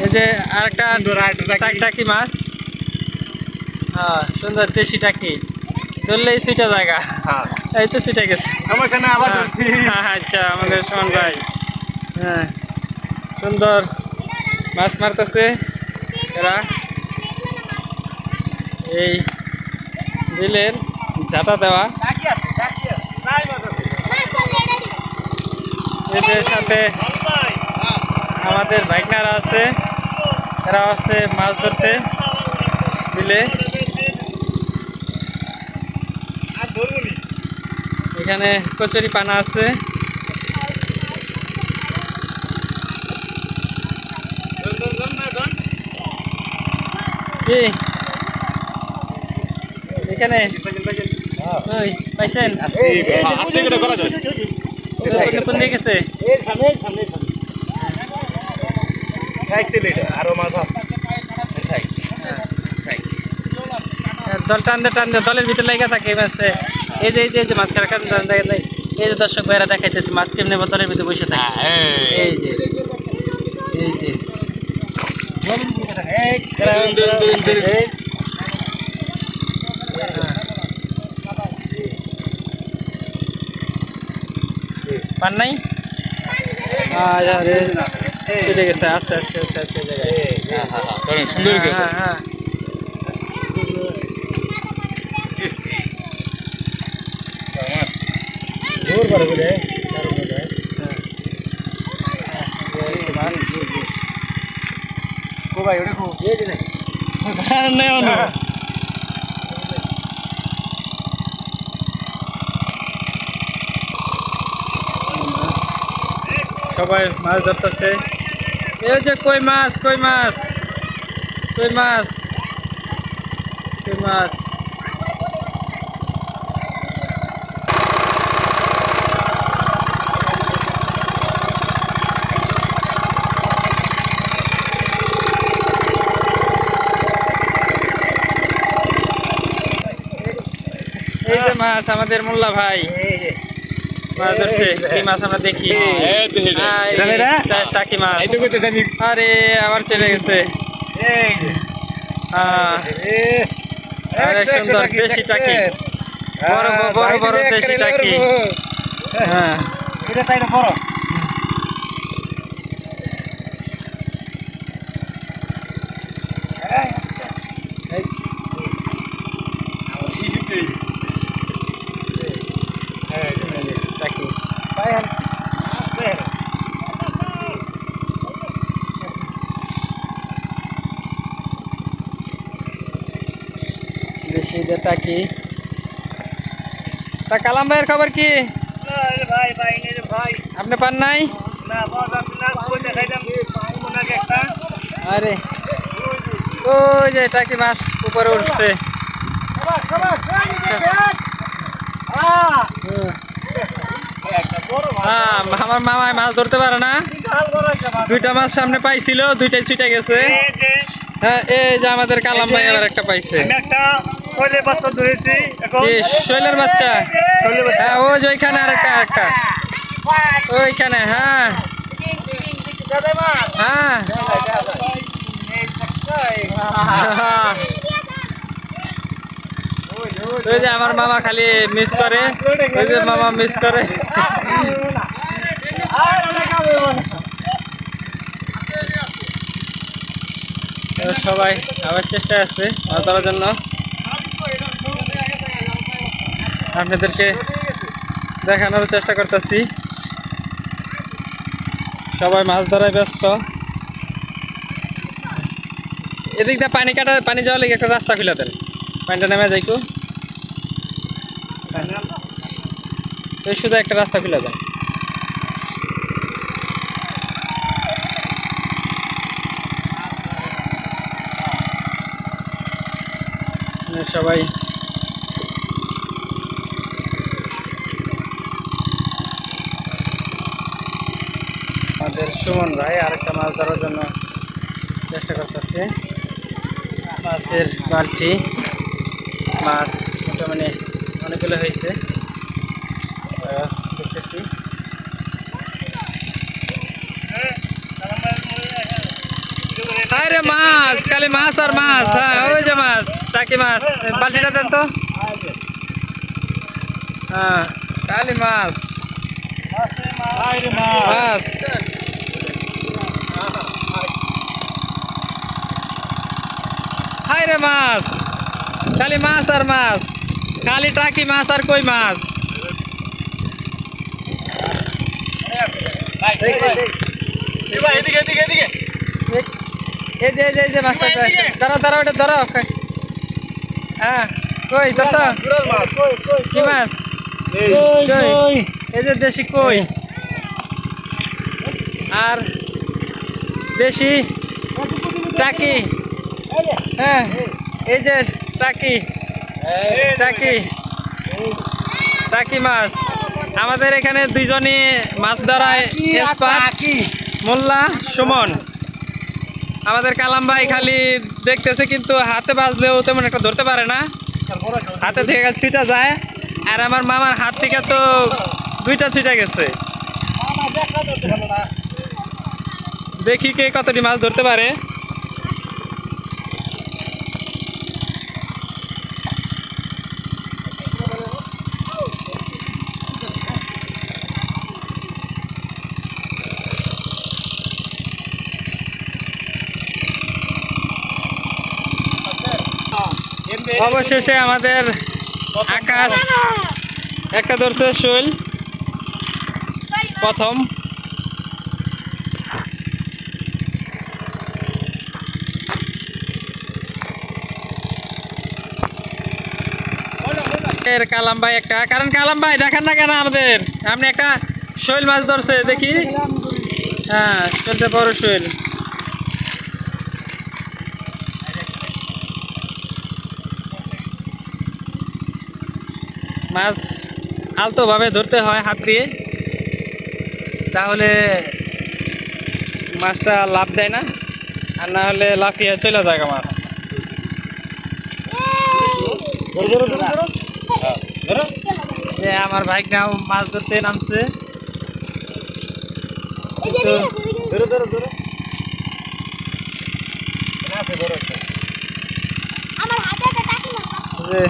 এই যে আরেকটা টাকি মাছ। হ্যাঁ সুন্দর দেশি টাকি, ধরলেই সুইটা জায়গা। এই তো সুইটা গেছে। আচ্ছা আমাদের সুমন ভাই, হ্যাঁ সুন্দর মাছ মারতেছে এরা। এই বিলের ঝাঁটা দেওয়া, এদের সাথে আমাদের ভাইকনারা আছে, এরা আছে মাছ ধরতে বিলে। এখানে কচুরি পানা আছে। কি এখানে পাইছেন? কোন দিকে গেছে? জল টানতে টানতে দলের ভিতরে লেগে থাকে মাছে। এই যে মাছ খারাপ, এই যে দর্শক ভাইরা দেখাইতেছে মাছ কেমনে দলের ভিতরে বসে থাকে। এই যে পান নাই। গেছে আস্তে আস্তে আস্তে আস্তে জায়গায়। হ্যাঁ সবাই মাছ ধরতেছে। এই যে কই মাছ, কই মাছ, কই মাছ, কই মাছ। এই যে মাছ আমাদের মোল্লা ভাই মাছ ধরছে। কি মাছ আমরা দেখি? টাকি মাছ। আরে আবার চলে গেছে। সুন্দর দেশি টাকি, বড় বড় বড় দেশি টাকি। হ্যাঁ টাকি। তা কালাম ভাইয়ের খবর কি? আপনি পান নাই? আরে ওই যে টাকি মাছ উপরে উঠছে। আমার মামায় মাছ ধরতে পারে না। দুইটা মাছ সামনে পাইছিল, দুইটাই ছুটে গেছে। হ্যাঁ এই যে আমাদের কালাম ভাই আবার একটা পাইছে। শৈলের বাচ্চা। হ্যাঁ ওই যে ওইখানে আরেকটা ওইখানে। হ্যাঁ হ্যাঁ ওই যে আমার মামা খালি মিস করে, ওই যে মামা মিস করে। সবাই আবার চেষ্টা আছে মাছ ধরার জন্য। আপনাদেরকে দেখানোর চেষ্টা করতেছি। সবাই মাছ ধরায় ব্যস্ত। এদিক দিয়ে পানি যাওয়ার লেগে একটা রাস্তা খুলে দেন, পানিটা নেমে যাইকো। শুধু একটা রাস্তা খুলে দেন। সবাই আমাদের সুমন ভাই আরেকটা মাছ ধরার জন্য চেষ্টা করতেছে। মাছের বালতি মাছ মোটামুটি অনেকগুলো হয়েছে দেখতেছি। আরে মাছ, খালি মাছ আর মাছ। হ্যাঁ ওই যে মাছ, টাকি মাছ। বালতিটা দেন তো। হ্যাঁ খালি মাছ মাছ। হাই রে মাছ, খালি মাছ আর মাছ, খালি টাকি মাছ আর কই মাছ। এই যে মাছটা ধরো ধরো, ওটা ধরো। হ্যাঁ কই ধরতো কি মাছ? এই যে দেশি কই আর দেশি টাকি। হ্যাঁ এই যে টাকি টাকি টাকি মাছ। আমাদের এখানে দুইজনই মাছ ধরায় এক্সপার্ট, মোল্লা সুমন। আমাদের কালাম ভাই খালি দেখতেছে, কিন্তু হাতে বাজলেও তেমন একটা ধরতে পারে না, হাতে থেকে ছিটা যায়। আর আমার মামার হাত থেকে তো দুইটা ছিটা গেছে। দেখি কে কতটি মাছ ধরতে পারে। অবশেষে আমাদের আকাশ একটা ধরছে শৈল প্রথম। কালাম ভাই একটা, কারণ কালাম ভাই দেখেন না কেন আমাদের, আপনি একটা শৈল মাছ ধরছে দেখি। হ্যাঁ চলতে বড় শৈল মাছ। আলতো ভাবে ধরতে হয় হাত দিয়ে, তাহলে মাছটা লাভ দেয় না, আর না হলে লাফিয়ে চলে যায় মাছ। যে আমার বাইক নাও মাছ ধরতে নামছে। যে